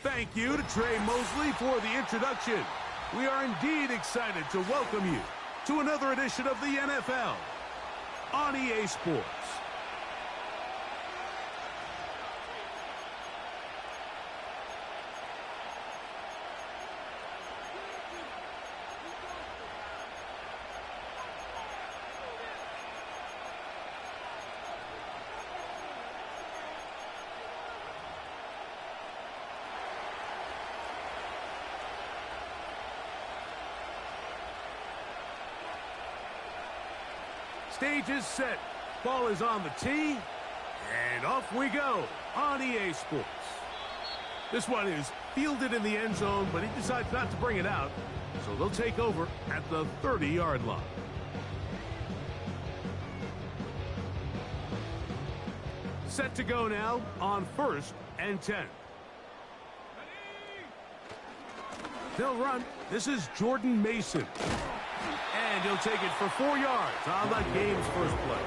Thank you to Trey Mosley for the introduction. We are indeed excited to welcome you to another edition of the NFL on EA Sports. Stage is set. Ball is on the tee. And off we go on EA Sports. This one is fielded in the end zone, but he decides not to bring it out. So they'll take over at the 30-yard line. Set to go now on 1st and 10. They'll run. This is Jordan Mason. And he'll take it for 4 yards on that game's first play.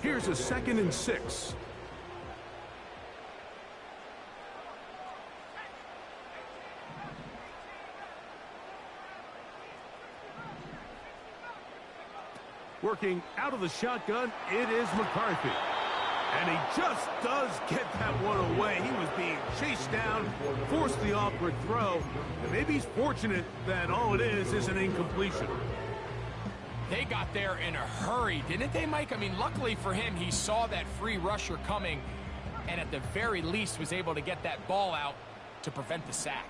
Here's a 2nd and 6. Working out of the shotgun, it is McCarthy. And he just does get that one away. He was being chased down, forced the awkward throw. And maybe he's fortunate that all it is an incompletion. They got there in a hurry, didn't they, Mike? I mean, luckily for him, he saw that free rusher coming and at the very least was able to get that ball out to prevent the sack.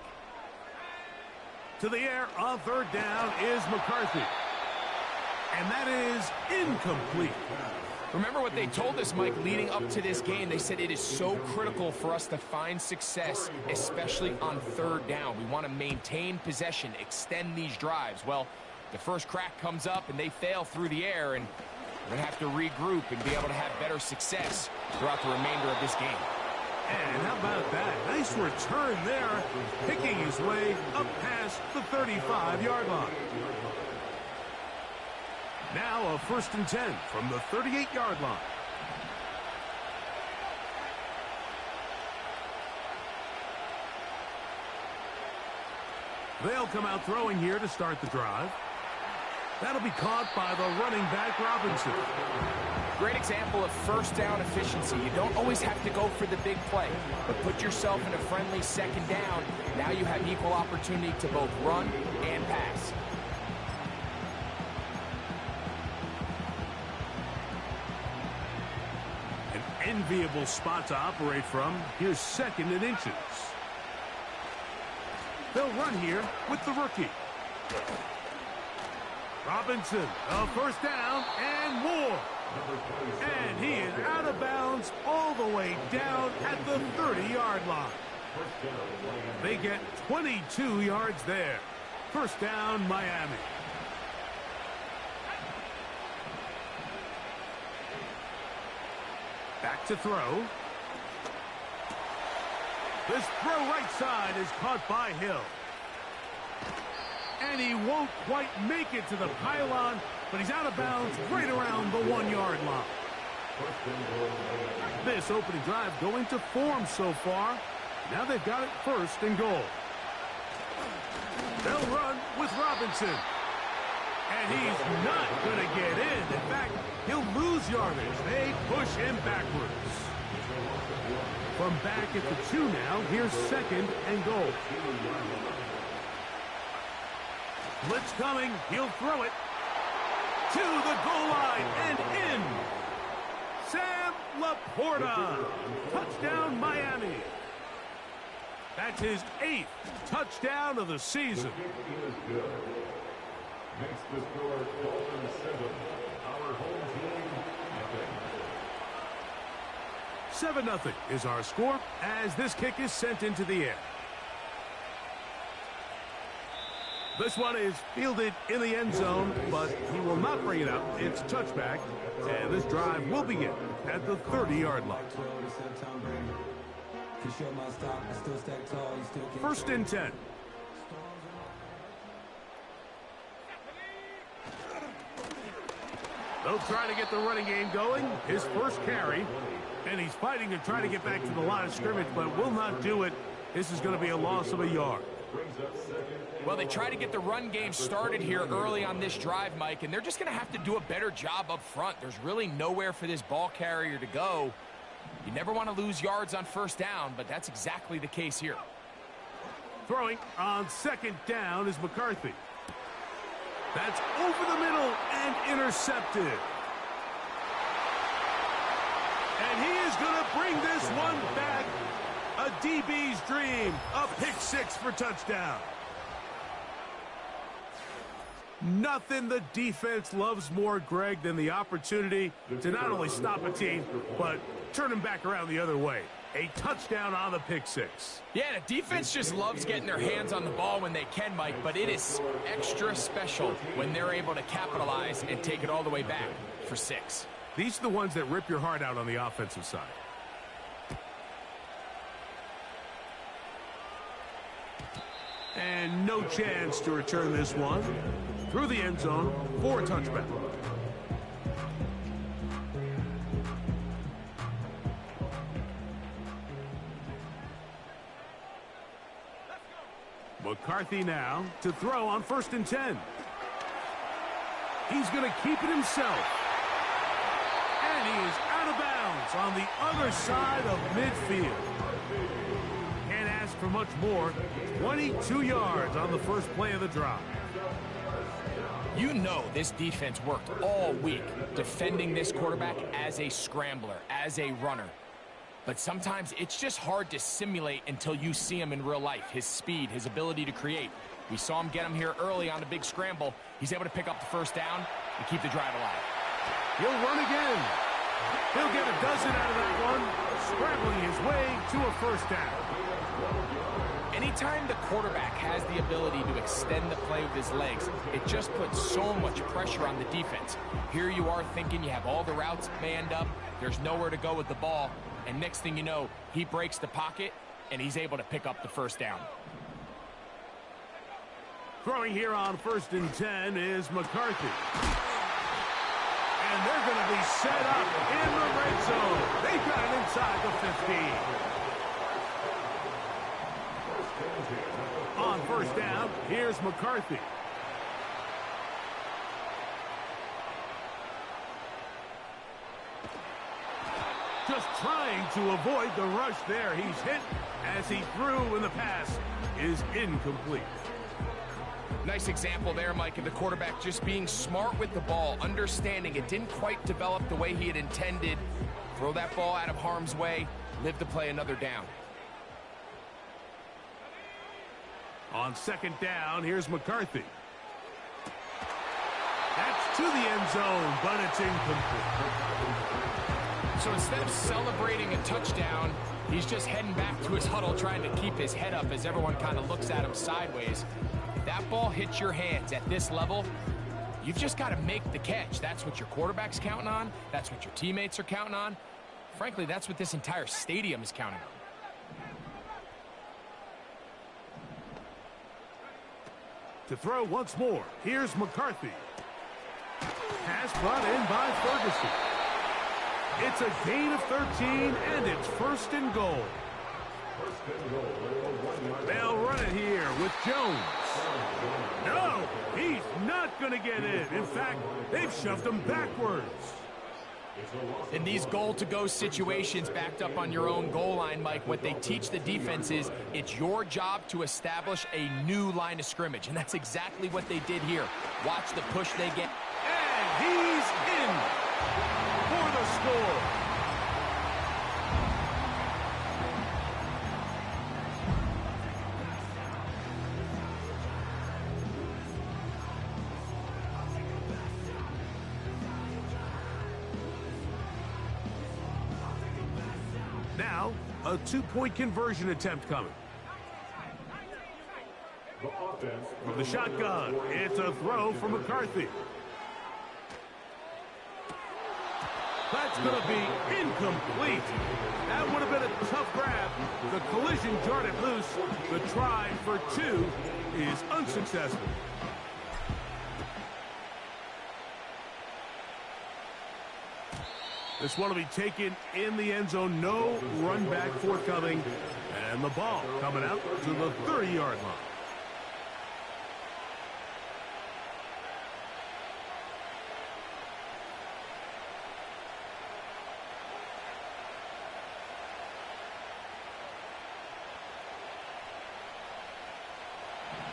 To the air on 3rd down is McCarthy. And that is incomplete. Remember what they told us, Mike, leading up to this game. They said it is so critical for us to find success, especially on 3rd down. We want to maintain possession, extend these drives. Well, the first crack comes up and they fail through the air, and we're going to have to regroup and be able to have better success throughout the remainder of this game. And how about that? Nice return there, picking his way up past the 35-yard line. Now a 1st and 10 from the 38-yard line. They'll come out throwing here to start the drive. That'll be caught by the running back, Robinson. Great example of 1st down efficiency. You don't always have to go for the big play, but put yourself in a friendly 2nd down. Now you have equal opportunity to both run and pass. Enviable spot to operate from. Here's 2nd and inches. They'll run here with the rookie. Robinson, a 1st down and more. And he is out of bounds all the way down at the 30-yard line. They get 22 yards there. 1st down, Miami. Back to throw. This throw right side is caught by Hill. And he won't quite make it to the pylon, but he's out of bounds right around the 1-yard line. This opening drive going to form so far. Now they've got it 1st and goal. They'll run with Robinson. And he's not going to get in. In fact, he'll lose yardage. They push him backwards. From back at the 2 now, here's 2nd and goal. Blitz coming. He'll throw it to the goal line and in. Sam Laporta. Touchdown, Miami. That's his 8th touchdown of the season. Makes the score 12-7. Our home team, 7-0 is our score as this kick is sent into the air. This one is fielded in the end zone, but he will not bring it out. It's touchback, and this drive will begin at the 30-yard line. 1st and 10. They'll try to get the running game going. His first carry. And he's fighting to try to get back to the line of scrimmage, but will not do it. This is going to be a loss of a yard. Well, they try to get the run game started here early on this drive, Mike, and they're just going to have to do a better job up front. There's really nowhere for this ball carrier to go. You never want to lose yards on first down, but that's exactly the case here. Throwing on second down is McCarthy. That's over the middle and intercepted. And he is going to bring this one back. A DB's dream. A pick six for touchdown. Nothing the defense loves more, Greg, than the opportunity to not only stop a team, but turn them back around the other way. A touchdown on the pick six. Yeah, the defense just loves getting their hands on the ball when they can, Mike, but it is extra special when they're able to capitalize and take it all the way back for six. These are the ones that rip your heart out on the offensive side. And no chance to return this one. Through the end zone for a touchback. McCarthy now to throw on 1st and 10. He's going to keep it himself. And he is out of bounds on the other side of midfield. Can't ask for much more. 22 yards on the first play of the drive. You know this defense worked all week defending this quarterback as a scrambler, as a runner. But sometimes it's just hard to simulate until you see him in real life. His speed, his ability to create. We saw him get him here early on the big scramble. He's able to pick up the first down and keep the drive alive. He'll run again. He'll get a dozen out of that one, scrambling his way to a first down. Anytime the quarterback has the ability to extend the play with his legs, it just puts so much pressure on the defense. Here you are thinking you have all the routes manned up, there's nowhere to go with the ball, and next thing you know, he breaks the pocket, and he's able to pick up the first down. Throwing here on 1st and 10 is McCarthy. And they're going to be set up in the red zone. They've got it inside the 15. On 1st down, here's McCarthy. Just trying to avoid the rush there. He's hit as he threw, and the pass is incomplete. Nice example there, Mike, of the quarterback just being smart with the ball, understanding it didn't quite develop the way he had intended. Throw that ball out of harm's way, live to play another down. On 2nd down, here's McCarthy. That's to the end zone, but it's incomplete. So instead of celebrating a touchdown, he's just heading back to his huddle trying to keep his head up as everyone kind of looks at him sideways. If that ball hits your hands at this level, you've just got to make the catch. That's what your quarterback's counting on. That's what your teammates are counting on. Frankly, that's what this entire stadium is counting on. To throw once more, here's McCarthy. Pass brought in by Ferguson. It's a gain of 13, and it's 1st and goal. They'll run it here with Jones. No, he's not going to get in. In fact, they've shoved him backwards. In these goal-to-go situations backed up on your own goal line, Mike, what they teach the defense is it's your job to establish a new line of scrimmage, and that's exactly what they did here. Watch the push they get. And he's in for the score. Now, a 2-point conversion attempt coming. From the shotgun, it's a throw for McCarthy. That's going to be incomplete. That would have been a tough grab. The collision jarred it loose. The try for 2 is unsuccessful. This one will be taken in the end zone. No run back forthcoming. And the ball coming out to the 30-yard line.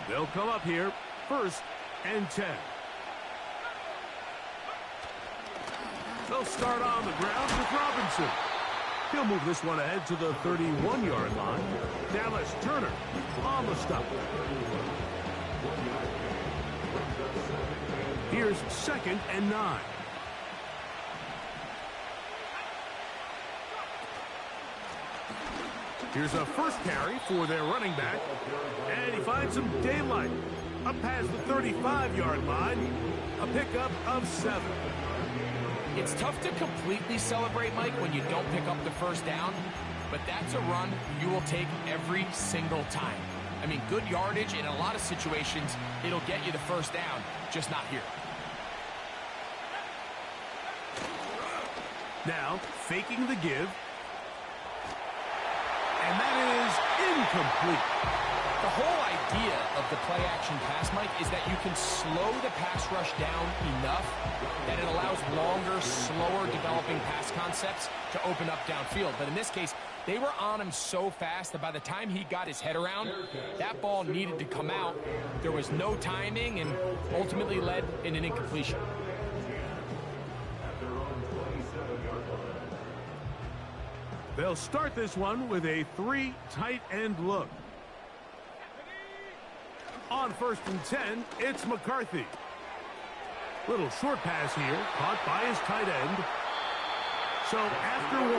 They'll come up here, 1st and 10. They'll start on the ground with Robinson. He'll move this one ahead to the 31-yard line. Dallas Turner on the stop. Here's 2nd and 9. Here's a first carry for their running back. And he finds some daylight. Up past the 35-yard line. A pickup of 7. It's tough to completely celebrate, Mike, when you don't pick up the first down. But that's a run you will take every single time. I mean, good yardage in a lot of situations. It'll get you the first down, just not here. Now, faking the give. And that is incomplete. The whole idea of the play-action pass, Mike, is that you can slow the pass rush down enough that it allows longer, slower developing pass concepts to open up downfield. But in this case, they were on him so fast that by the time he got his head around, that ball needed to come out. There was no timing and ultimately led in an incompletion. They'll start this one with a 3 tight end look. On 1st and 10, it's McCarthy. Little short pass here, caught by his tight end. So after 1,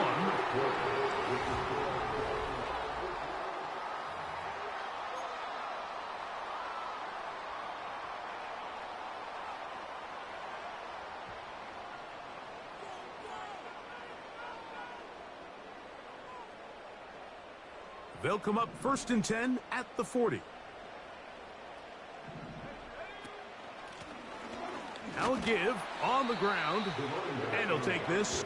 they'll come up 1st and 10 at the 40. Now a give on the ground, and he'll take this.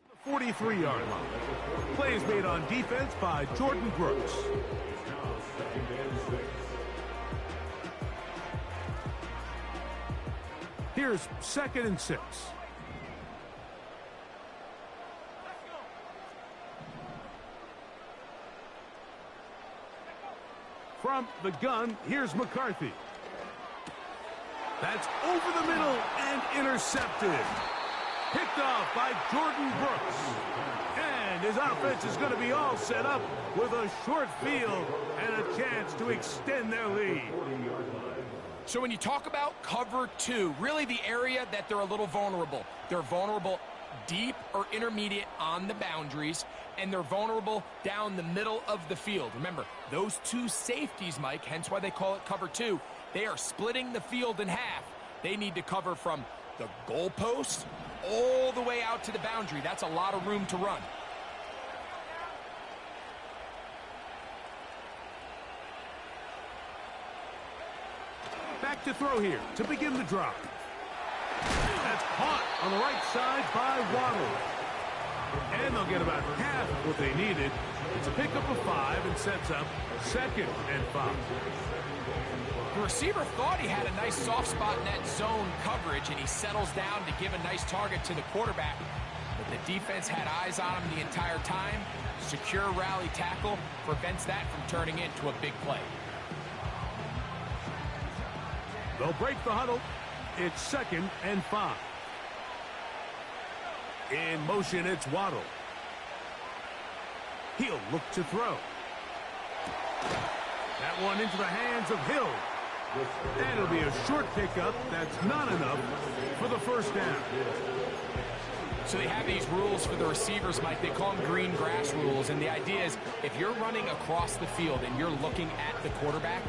The 43-yard line. Plays made on defense by Jordan Brooks. Here's 2nd and 6. From the gun, here's McCarthy. That's over the middle and intercepted. Picked off by Jordan Brooks. And his offense is going to be all set up with a short field and a chance to extend their lead. So when you talk about cover 2, really the area that they're a little vulnerable. They're vulnerable deep or intermediate on the boundaries, and they're vulnerable down the middle of the field. Remember, those 2 safeties, Mike, hence why they call it cover 2, they are splitting the field in half. They need to cover from the goalpost all the way out to the boundary. That's a lot of room to run. Back to throw here to begin the drop. That's caught on the right side by Waddle. And they'll get about half what they needed. It's a pickup of 5 and sets up 2nd and 5. The receiver thought he had a nice soft spot in that zone coverage, and he settles down to give a nice target to the quarterback. But the defense had eyes on him the entire time. Secure rally tackle prevents that from turning into a big play. They'll break the huddle. It's 2nd and 5. In motion, it's Waddle. He'll look to throw. That one into the hands of Hill. And it'll be a short pickup. That's not enough for the first down. So they have these rules for the receivers, Mike. They call them green grass rules. And the idea is if you're running across the field and you're looking at the quarterback,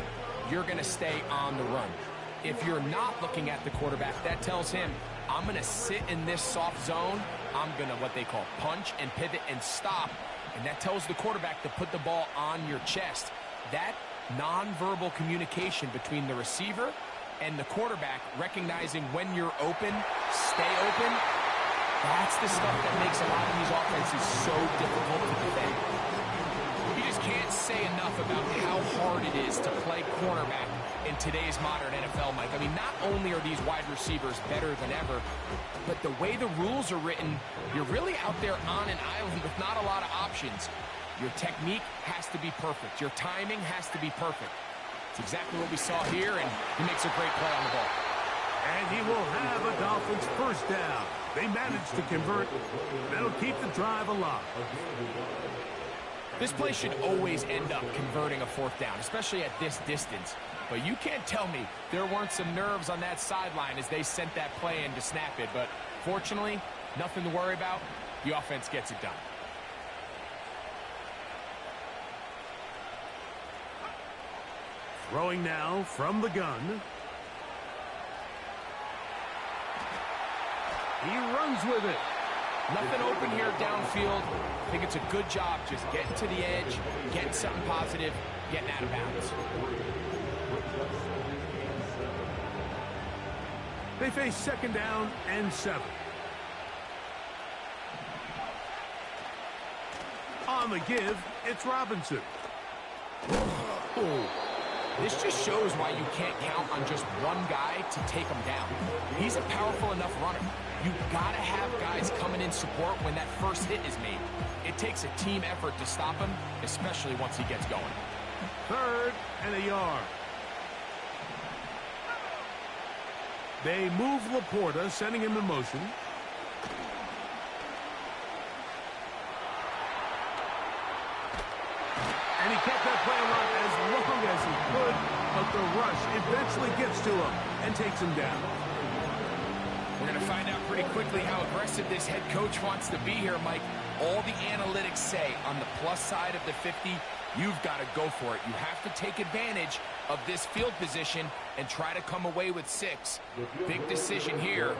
you're going to stay on the run. If you're not looking at the quarterback, that tells him, I'm going to sit in this soft zone. I'm going to what they call punch and pivot and stop. and that tells the quarterback to put the ball on your chest. That nonverbal communication between the receiver and the quarterback, recognizing when you're open, stay open, that's the stuff that makes a lot of these offenses so difficult to defend. You just can't say enough about how hard it is to play cornerback in today's modern NFL, Mike. I mean, not only are these wide receivers better than ever, but the way the rules are written, you're really out there on an island with not a lot of options. Your technique has to be perfect. Your timing has to be perfect. It's exactly what we saw here, and he makes a great play on the ball. And he will have a Dolphins first down. They managed to convert. That'll keep the drive alive. This play should always end up converting a fourth down, especially at this distance. But you can't tell me there weren't some nerves on that sideline as they sent that play in to snap it. But fortunately, nothing to worry about. The offense gets it done. Throwing now from the gun. He runs with it. Nothing open here downfield. I think it's a good job just getting to the edge, getting something positive, getting out of bounds. They face second down and 7. On the give, it's Robinson. Oh. This just shows why you can't count on just one guy to take him down. He's a powerful enough runner. You've got to have guys coming in support when that first hit is made. It takes a team effort to stop him, especially once he gets going. 3rd and a yard. They move Laporta, sending him in motion. And he kept that play alive as long as he could, but the rush eventually gets to him and takes him down. We're going to find out pretty quickly how aggressive this head coach wants to be here, Mike. All the analytics say on the plus side of the 50, you've got to go for it. You have to take advantage of this field position and try to come away with 6. Big decision here,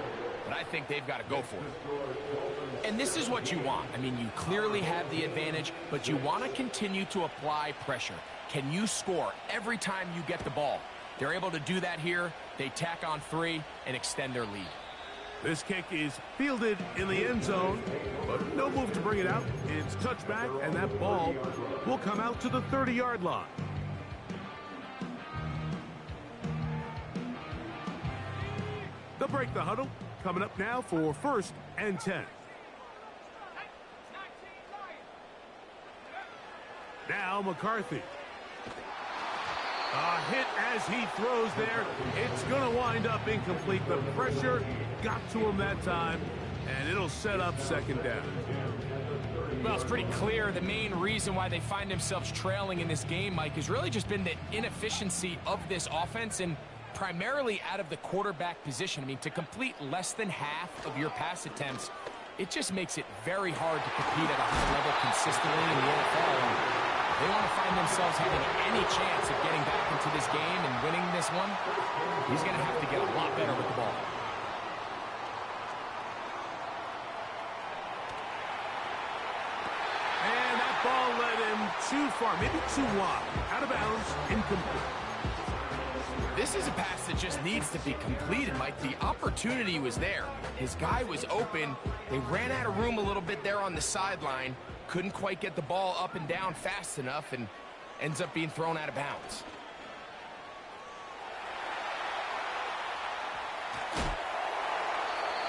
but I think they've got to go for it. And this is what you want. I mean, you clearly have the advantage, but you want to continue to apply pressure. Can you score every time you get the ball? They're able to do that here. They tack on 3 and extend their lead. This kick is fielded in the end zone, but no move to bring it out. It's touchback, and that ball will come out to the 30-yard line. They'll break the huddle. Coming up now for 1st and 10. Now McCarthy. A hit as he throws there. It's going to wind up incomplete. The pressure got to him that time, and it'll set up second down. Well, it's pretty clear the main reason why they find themselves trailing in this game, Mike, has really just been the inefficiency of this offense and primarily out of the quarterback position. I mean, to complete less than half of your pass attempts, it just makes it very hard to compete at a high level consistently in the NFL. And they want to find themselves having any chance of getting back into this game and winning this one. He's going to have to get a lot better with the ball. And that ball led him too far, maybe too wide. Out of bounds, incomplete. This is a pass that just needs to be completed, Mike. The opportunity was there. His guy was open. They ran out of room a little bit there on the sideline. Couldn't quite get the ball up and down fast enough and ends up being thrown out of bounds.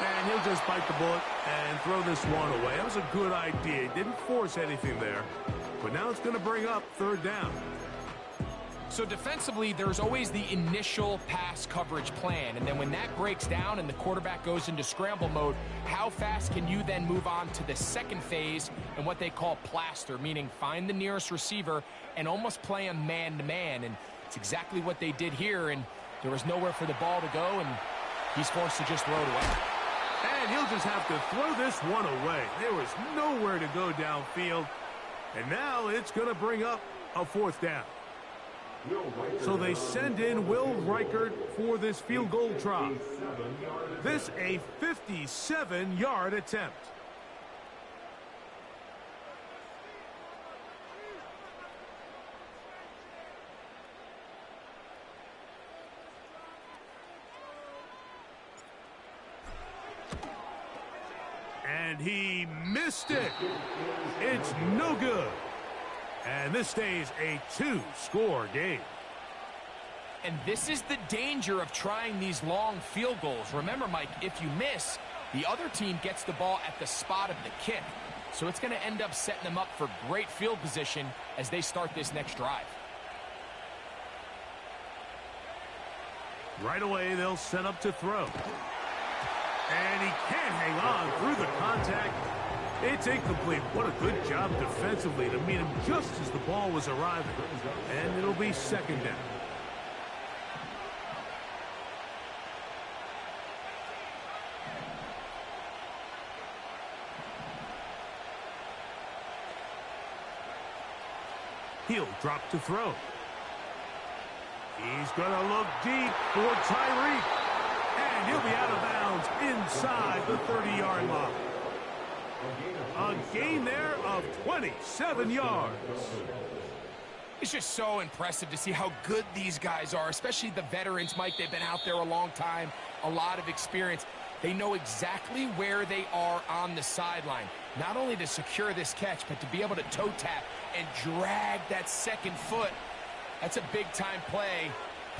And he'll just bite the bullet and throw this one away. That was a good idea. He didn't force anything there. But now it's going to bring up 3rd down. So defensively, there's always the initial pass coverage plan. And then when that breaks down and the quarterback goes into scramble mode, how fast can you then move on to the second phase and what they call plaster, meaning find the nearest receiver and almost play him man-to-man. And it's exactly what they did here. And there was nowhere for the ball to go, and he's forced to just throw it away. And he'll just have to throw this one away. There was nowhere to go downfield. And now it's going to bring up a 4th down. So they send in Will Reichert for this field goal try. This a 57-yard attempt. And he missed it. It's no good. And this stays a 2-score game. And this is the danger of trying these long field goals. Remember, Mike, if you miss, the other team gets the ball at the spot of the kick. So it's going to end up setting them up for great field position as they start this next drive. Right away, they'll set up to throw. And he can't hang on through the contact. It's incomplete. What a good job defensively to meet him just as the ball was arriving. And it'll be second down. He'll drop to throw. He's going to look deep for Tyreek. And he'll be out of bounds inside the 30-yard line. A gain there of 27 yards. It's just so impressive to see how good these guys are, especially the veterans, Mike. They've been out there a long time, a lot of experience. They know exactly where they are on the sideline, not only to secure this catch, but to be able to toe tap and drag that second foot. That's a big-time play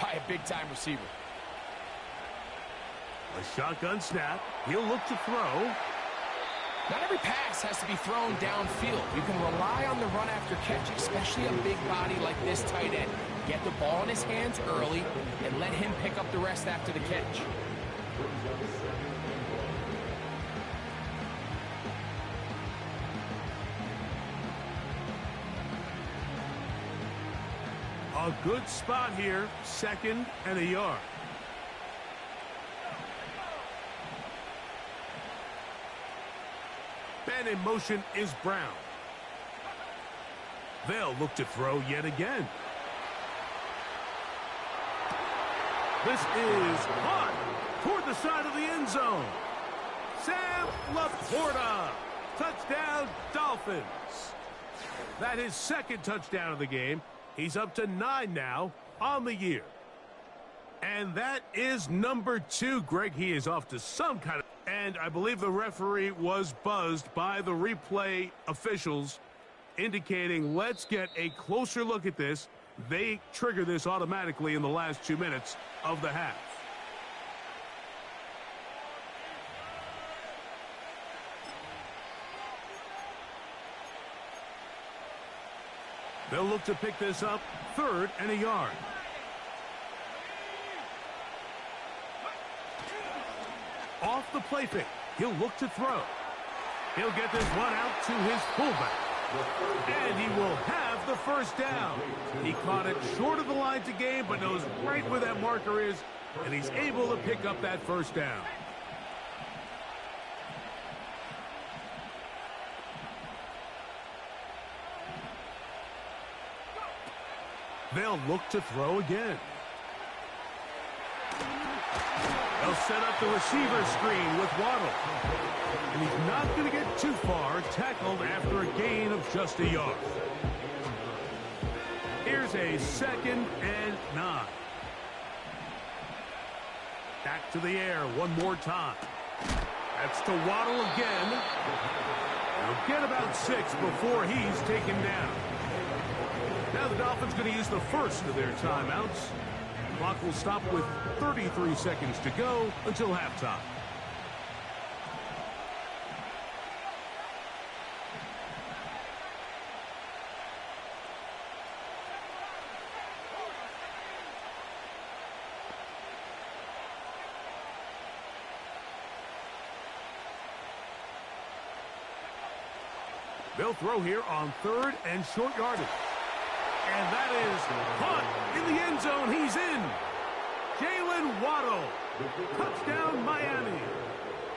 by a big-time receiver. A shotgun snap. He'll look to throw. Not every pass has to be thrown downfield. You can rely on the run after catch, especially a big body like this tight end. Get the ball in his hands early and let him pick up the rest after the catch. A good spot here, 2nd and a yard. And in motion is Brown. They'll look to throw yet again. This is caught toward the side of the end zone. Sam Laporta. Touchdown, Dolphins. That is 2nd touchdown of the game. He's up to 9 now on the year. And that is number 2, Greg. He is off to some kind of... And I believe the referee was buzzed by the replay officials, indicating let's get a closer look at this. They trigger this automatically in the last 2 minutes of the half. They'll look to pick this up, 3rd and a yard. Off the play fake. He'll look to throw. He'll get this one out to his fullback. And he will have the first down. He caught it short of the line to gain, but knows right where that marker is, and he's able to pick up that first down. They'll look to throw again. They'll set up the receiver screen with Waddle. And he's not going to get too far, tackled after a gain of just a yard. Here's a 2nd and 9. Back to the air one more time. That's to Waddle again. He'll get about 6 before he's taken down. Now the Dolphins going to use the first of their timeouts. Clock will stop with 33 seconds to go until halftime. They'll throw here on 3rd and short yardage. And that is caught in the end zone. He's in. Jalen Waddle. Touchdown, Miami.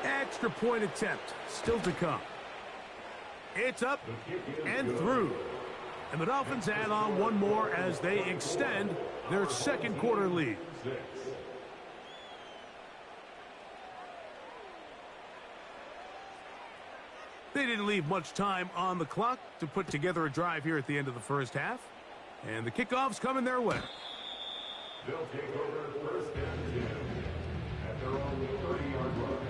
Extra point attempt still to come. It's up and through. And the Dolphins add on one more as they extend their 2nd quarter lead. They didn't leave much time on the clock to put together a drive here at the end of the first half. And the kickoff's coming their way. They'll take over 1st and 10 at their own 30-yard line.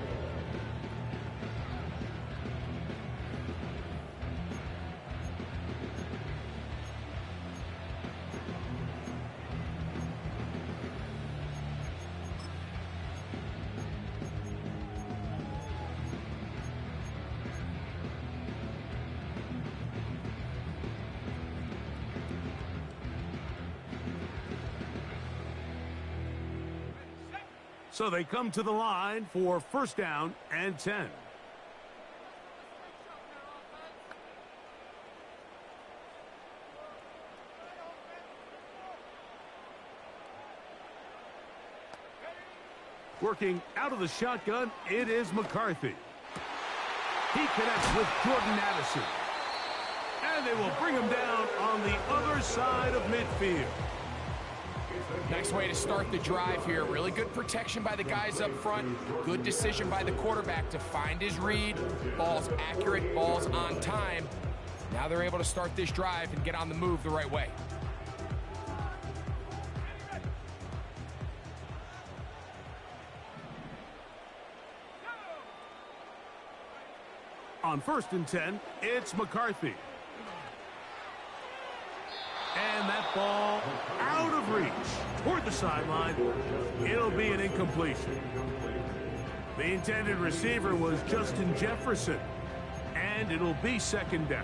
So they come to the line for first down and 10. Working out of the shotgun, it is McCarthy. He connects with Jordan Addison. And they will bring him down on the other side of midfield. Nice way to start the drive here. Really good protection by the guys up front. Good decision by the quarterback to find his read. Ball's accurate, ball's on time. Now they're able to start this drive and get on the move the right way. On first and 10, it's McCarthy. And that ball out of reach toward the sideline. It'll be an incompletion. The intended receiver was Justin Jefferson. And it'll be second down.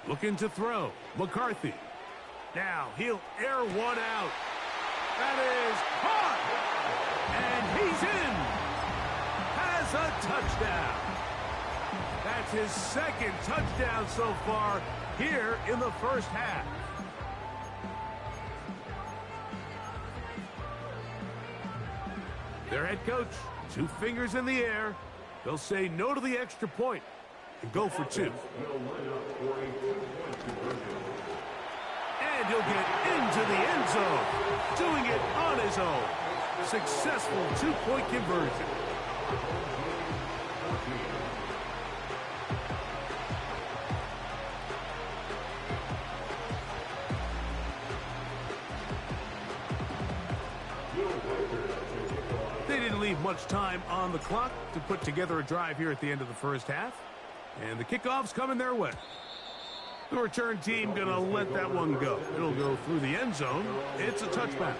Looking to throw. McCarthy. Now he'll air one out. That is caught. And he's in. Has a touchdown. That's his second touchdown so far here in the first half. Their head coach, 2 fingers in the air. They'll say no to the extra point and go for 2. And he'll get into the end zone, doing it on his own. Successful 2-point conversion. They didn't leave much time on the clock to put together a drive here at the end of the first half. And the kickoff's coming their way. The return team going to let that one go. It'll go through the end zone. It's a touchback.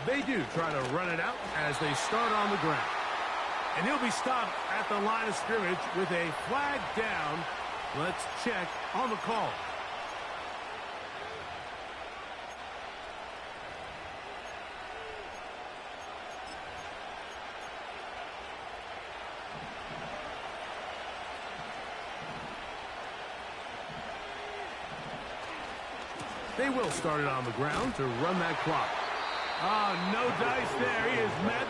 They do try to run it out as they start on the ground. And he'll be stopped at the line of scrimmage with a flag down. Let's check on the call. They will start it on the ground to run that clock. No dice there. He is met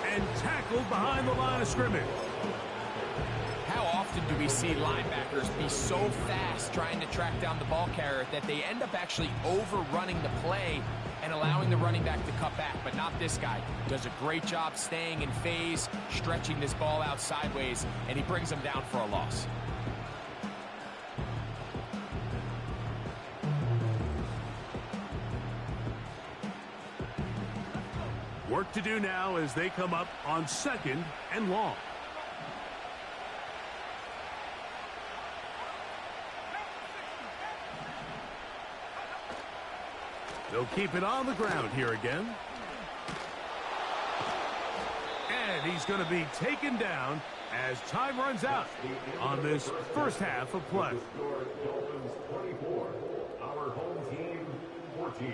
and tackled behind the line of scrimmage. How often do we see linebackers be so fast trying to track down the ball carrier that they end up actually overrunning the play and allowing the running back to cut back? But not this guy. Does a great job staying in phase, stretching this ball out sideways, and he brings them down for a loss. Work to do now as they come up on second and long. They'll keep it on the ground here again. And he's going to be taken down as time runs out on this first half of play. Dolphins 24, our home team 14.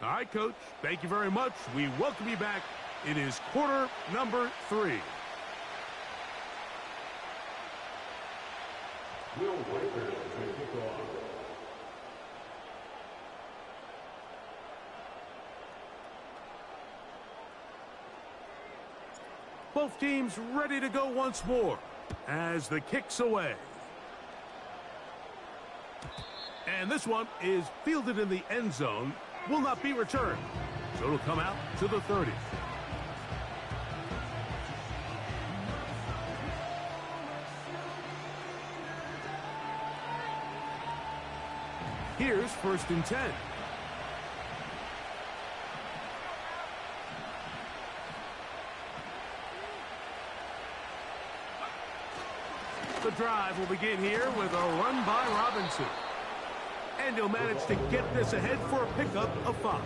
All right, Coach. Thank you very much. We welcome you back. It is quarter number 3. Will Whitaker to kick off. Both teams ready to go once more as the kick's away. And this one is fielded in the end zone. Will not be returned. So it'll come out to the 30. Here's 1st and 10. The drive will begin here with a run by Robinson. And he'll manage to get this ahead for a pickup of 5.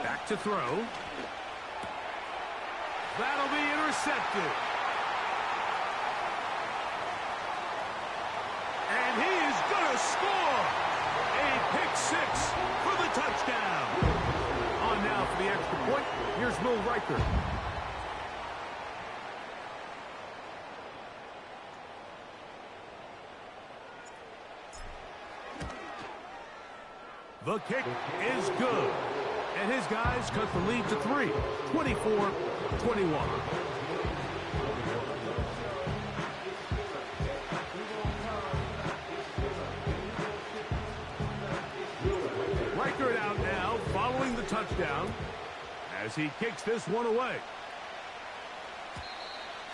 Back to throw. That'll be intercepted. And he is going to score. A pick 6 for the touchdown. On now for the extra point. Here's Will Riker. The kick is good. And his guys cut the lead to 3, 24-21. Riker out now following the touchdown as he kicks this one away.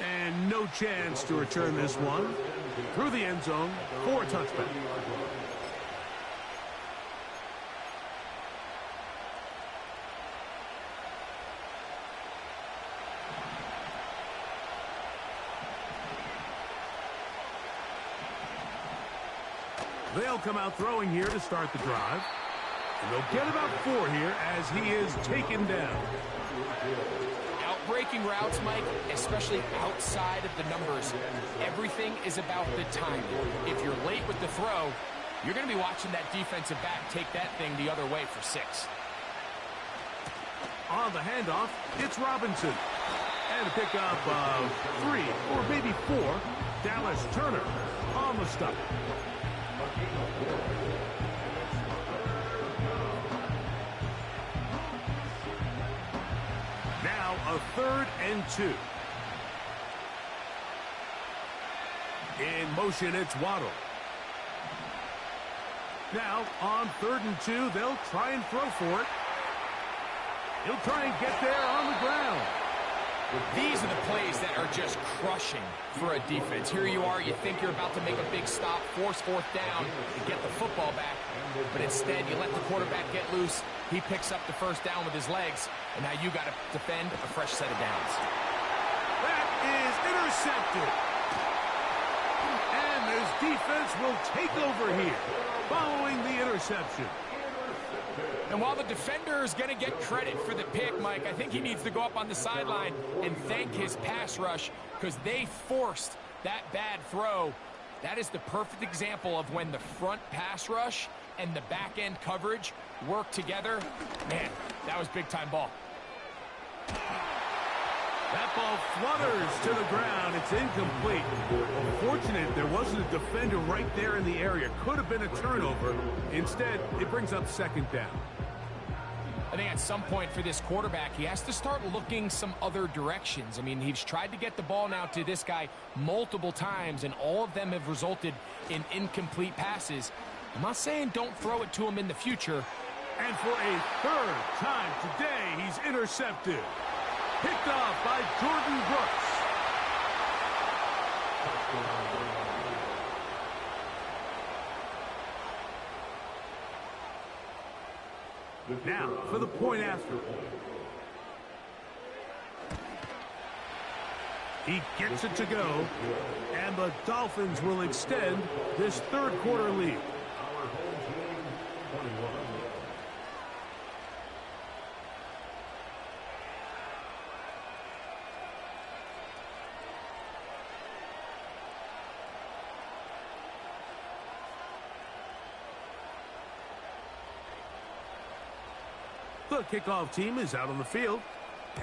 And no chance to return this one through the end zone for a touchback. They'll come out throwing here to start the drive. And they'll get about 4 here as he is taken down. Outbreaking routes, Mike, especially outside of the numbers, everything is about the timing. If you're late with the throw, you're going to be watching that defensive back take that thing the other way for 6. On the handoff, it's Robinson. And a pickup of 3 or maybe 4. Dallas Turner on the stop. Now a 3rd and 2. In motion, it's Waddle. Now on 3rd and 2, they'll try and throw for it. He'll try and get there on the ground. These are the plays that are just crushing for a defense. Here you are, you think you're about to make a big stop, force 4th down, and get the football back. But instead, you let the quarterback get loose. He picks up the 1st down with his legs, and now you got to defend a fresh set of downs. That is intercepted. And this defense will take over here following the interception. And while the defender is going to get credit for the pick, Mike, I think he needs to go up on the sideline and thank his pass rush because they forced that bad throw. That is the perfect example of when the front pass rush and the back end coverage work together. Man, that was big-time ball. That ball flutters to the ground. It's incomplete. Fortunate there wasn't a defender right there in the area. Could have been a turnover. Instead, it brings up 2nd down. I think at some point for this quarterback, he has to start looking some other directions. I mean, he's tried to get the ball now to this guy multiple times, and all of them have resulted in incomplete passes. I'm not saying don't throw it to him in the future. And for a 3rd time today, he's intercepted. Picked off by Jordan Brooks. Now for the point after. He gets it to go, and the Dolphins will extend this 3rd quarter lead. The kickoff team is out on the field,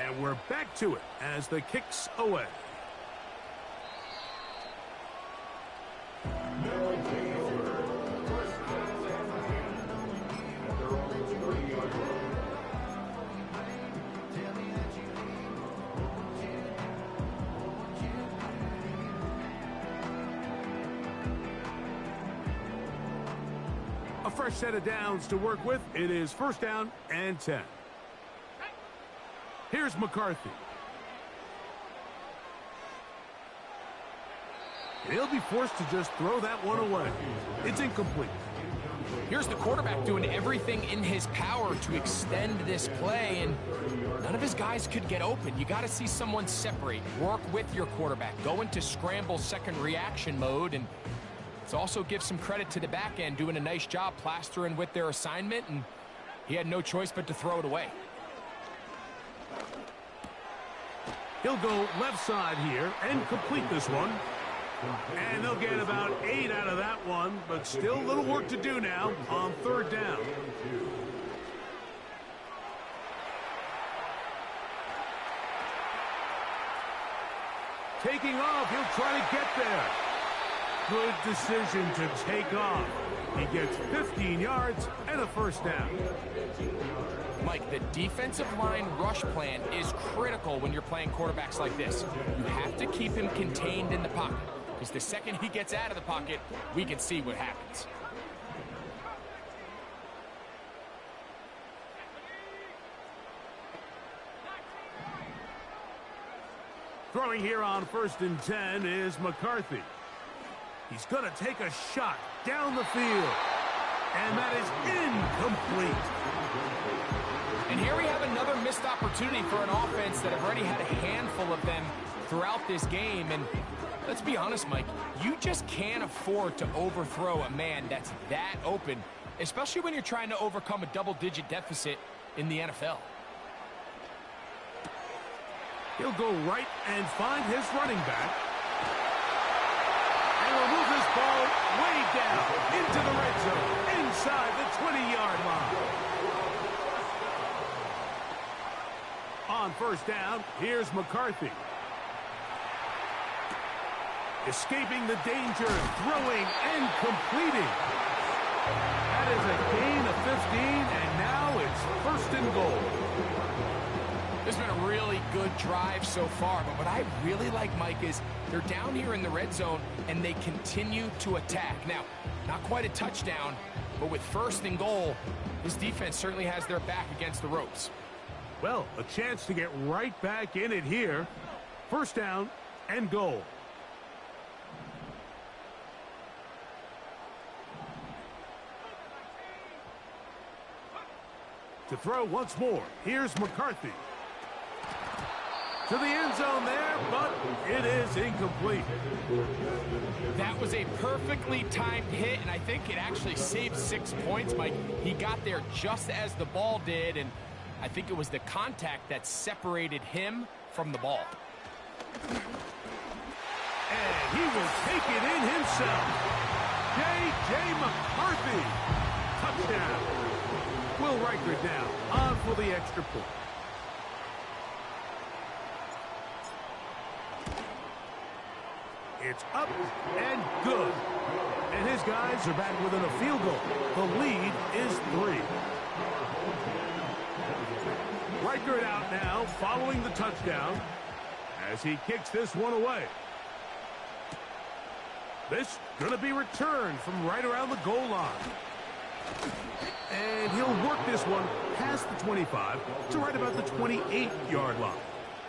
and we're back to it as the kick's away. A fresh set of downs to work with. It is 1st down and 10. Here's McCarthy. He'll be forced to just throw that one away. It's incomplete. Here's the quarterback doing everything in his power to extend this play, and none of his guys could get open. You got to see someone separate, work with your quarterback, go into scramble second reaction mode, and let's also give some credit to the back end doing a nice job plastering with their assignment, and he had no choice but to throw it away. He'll go left side here and complete this one. And they'll get about 8 out of that one, but still a little work to do now on third down. Taking off, he'll try to get there. Good decision to take off. He gets 15 yards and a first down. Mike, the defensive line rush plan is critical when you're playing quarterbacks like this. You have to keep him contained in the pocket, because the second he gets out of the pocket, we can see what happens. Throwing here on 1st and 10 is McCarthy. He's going to take a shot down the field. And that is incomplete. And here we have another missed opportunity for an offense that have already had a handful of them throughout this game. And let's be honest, Mike, you just can't afford to overthrow a man that's that open, especially when you're trying to overcome a double-digit deficit in the NFL. He'll go right and find his running back. And will move this ball way down into the red zone, inside the 20-yard line. On 1st down, here's McCarthy. Escaping the danger, throwing and completing. That is a gain of 15, and now it's 1st and goal. This has been a really good drive so far, but what I really like, Mike, is they're down here in the red zone, and they continue to attack. Now, not quite a touchdown, but with 1st and goal, this defense certainly has their back against the ropes. Well, a chance to get right back in it here. 1st down and goal. To throw once more, here's McCarthy. To the end zone there, but it is incomplete. That was a perfectly timed hit, and I think it actually saved 6 points, Mike. He got there just as the ball did, and I think it was the contact that separated him from the ball. And he will take it in himself. J.J. McCarthy. Touchdown. Will Riker down on for the extra point. It's up and good. And his guys are back within a field goal. The lead is 3. Riker it out now, following the touchdown, as he kicks this one away. This going to be returned from right around the goal line. And he'll work this one past the 25 to right about the 28-yard line.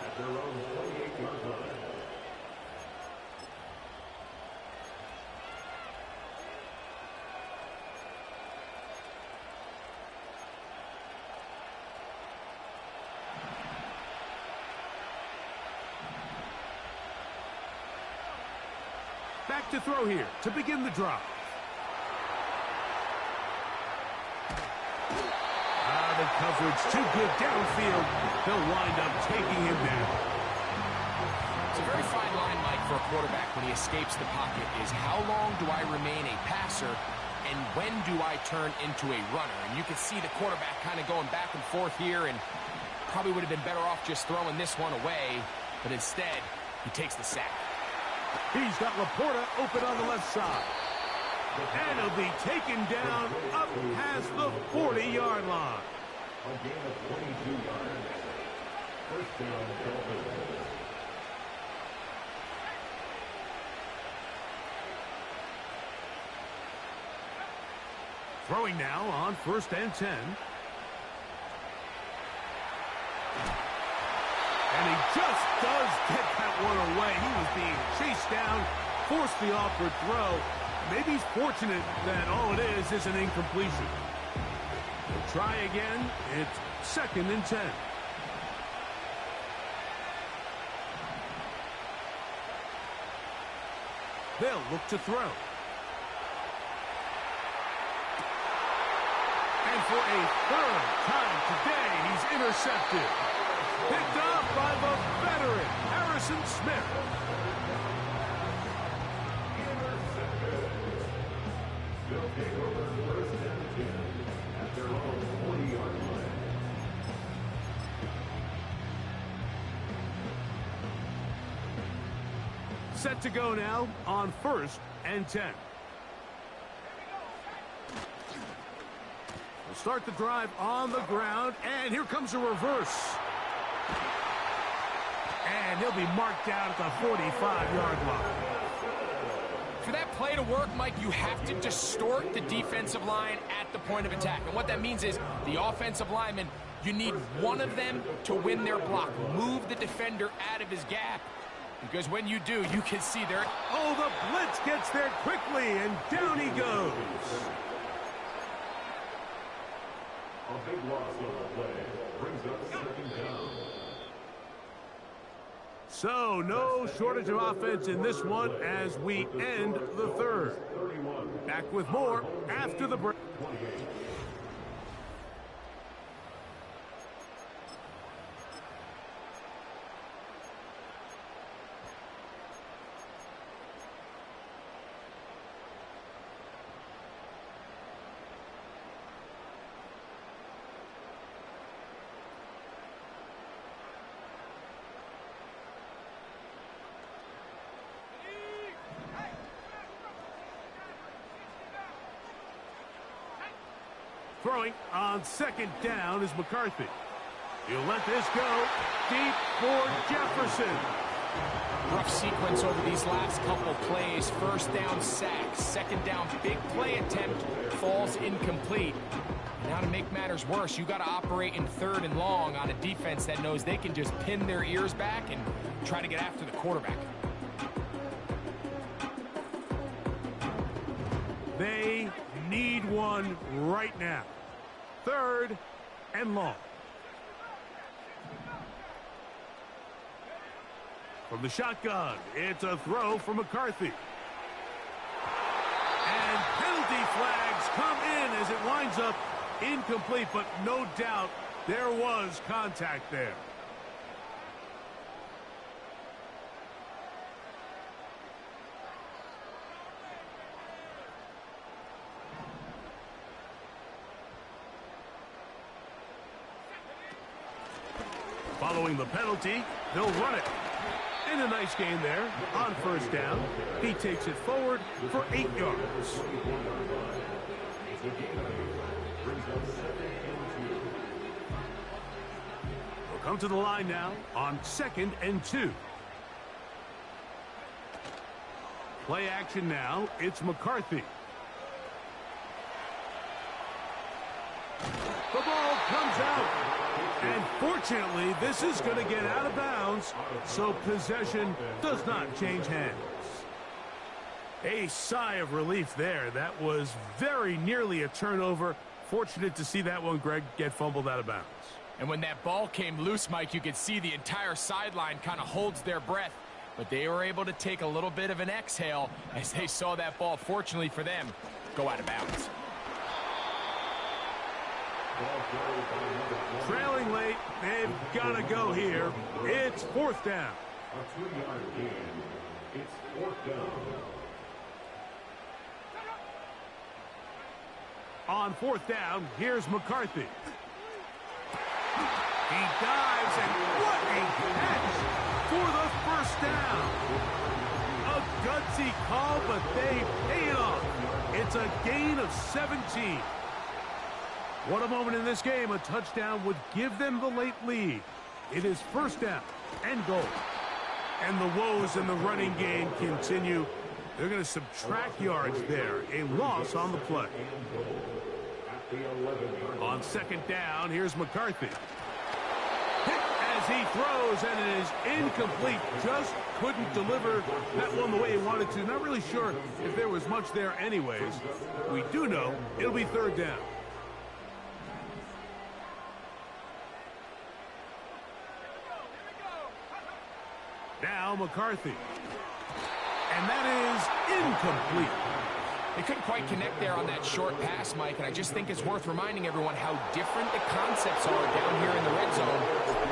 At their own 28-yard line. Back to throw here to begin the drive. The coverage too good downfield. They'll wind up taking him down. It's a very fine line, Mike, for a quarterback when he escapes the pocket is how long do I remain a passer and when do I turn into a runner? And you can see the quarterback kind of going back and forth here, and probably would have been better off just throwing this one away, but instead he takes the sack. He's got Laporta open on the left side. And he'll be taken down up past the 40-yard line. A gain of 22 yards. 1st down, Dolphins. Throwing now on 1st and 10. just does get that one away. He was being chased down, forced the awkward throw. Maybe he's fortunate that all it is an incompletion. We'll try again. It's 2nd and 10. They'll look to throw. And for a 3rd time today, he's intercepted. Picked up by the veteran, Harrison Smith. They'll take over 1st and 10 at their own 40-yard line. Set to go now on 1st and 10. We'll start the drive on the ground, and here comes a reverse. And he'll be marked down at the 45-yard line. For that play to work, Mike, you have to distort the defensive line at the point of attack. And what that means is the offensive lineman, you need one of them to win their block. Move the defender out of his gap. Because when you do, you can see there. Oh, the blitz gets there quickly, and down he goes. A big loss on the play brings up 2nd down. So, no shortage of offense in this one as we end the 3rd. Back with more after the break. Throwing on 2nd down is McCarthy. He'll let this go deep for Jefferson. Rough sequence over these last couple plays. 1st down sack, 2nd down big play attempt, falls incomplete. Now to make matters worse, you got to operate in 3rd and long on a defense that knows they can just pin their ears back and try to get after the quarterback. They need one right now. 3rd and long. From the shotgun, it's a throw for McCarthy. And penalty flags come in as it winds up incomplete, but no doubt there was contact there. Following the penalty, they'll run it. And a nice gain there on 1st down. He takes it forward for 8 yards. We'll come to the line now on 2nd and 2. Play action now. It's McCarthy. The ball comes out. And fortunately, this is going to get out of bounds, so possession does not change hands. A sigh of relief there. That was very nearly a turnover. Fortunate to see that one, Greg, get fumbled out of bounds. And when that ball came loose, Mike, you could see the entire sideline kind of holds their breath. But they were able to take a little bit of an exhale as they saw that ball, fortunately for them, go out of bounds. Trailing late, they've got to go here. It's 4th down. A 2-yard gain. It's 4th down. On 4th down, here's McCarthy. He dives, and what a catch for the 1st down. A gutsy call, but they pay it off. It's a gain of 17. What a moment in this game. A touchdown would give them the late lead. It is 1st down and goal. And the woes in the running game continue. They're going to subtract yards there. A loss on the play. On 2nd down, here's McCarthy. Hit as as he throws, and it is incomplete. Just couldn't deliver that one the way he wanted to. Not really sure if there was much there anyways. We do know it'll be third down. Now McCarthy. And that is incomplete. They couldn't quite connect there on that short pass, Mike, and I just think it's worth reminding everyone how different the concepts are down here in the red zone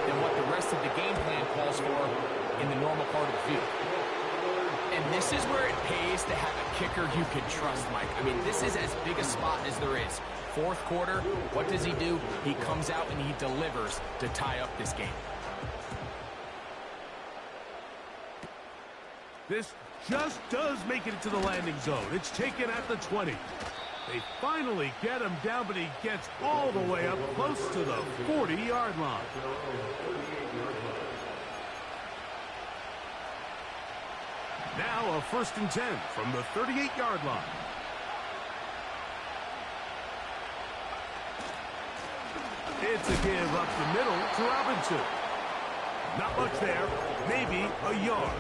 than what the rest of the game plan calls for in the normal part of the field. And this is where it pays to have a kicker you can trust, Mike. I mean, this is as big a spot as there is. Fourth quarter, what does he do? He comes out and he delivers to tie up this game. This just does make it into the landing zone. It's taken at the 20. They finally get him down, but he gets all the way up close to the 40-yard line. Now a 1st and 10 from the 38-yard line. It's a give up the middle to Robinson. Not much there, maybe a yard.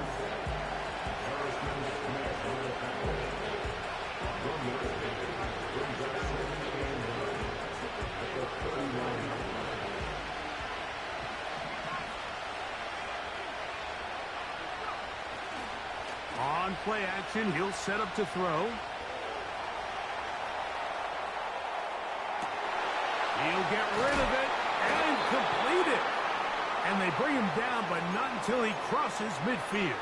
On play action, he'll set up to throw. He'll get rid of it and complete it. And they bring him down, but not until he crosses midfield.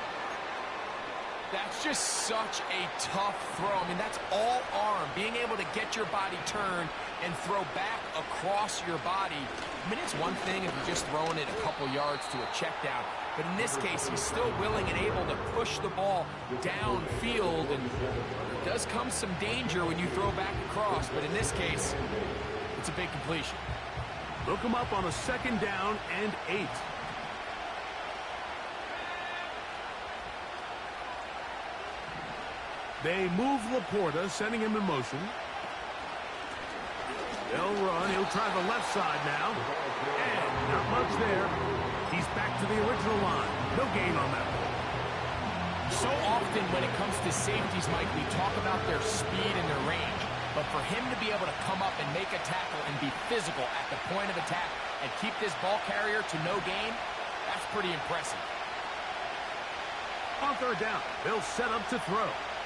That's just such a tough throw. I mean, that's all arm. Being able to get your body turned and throw back across your body. I mean, it's one thing if you're just throwing it a couple yards to a check down. But in this case, he's still willing and able to push the ball downfield. And there does come some danger when you throw back across. But in this case, it's a big completion. Look him up on a 2nd down and 8. They move Laporta, sending him in motion. They'll run. He'll try the left side now. And not much there. He's back to the original line. No gain on that one. So often when it comes to safeties, Mike, we talk about their speed and their range. But for him to be able to come up and make a tackle and be physical at the point of attack and keep this ball carrier to no gain, that's pretty impressive. On 3rd down, they'll set up to throw.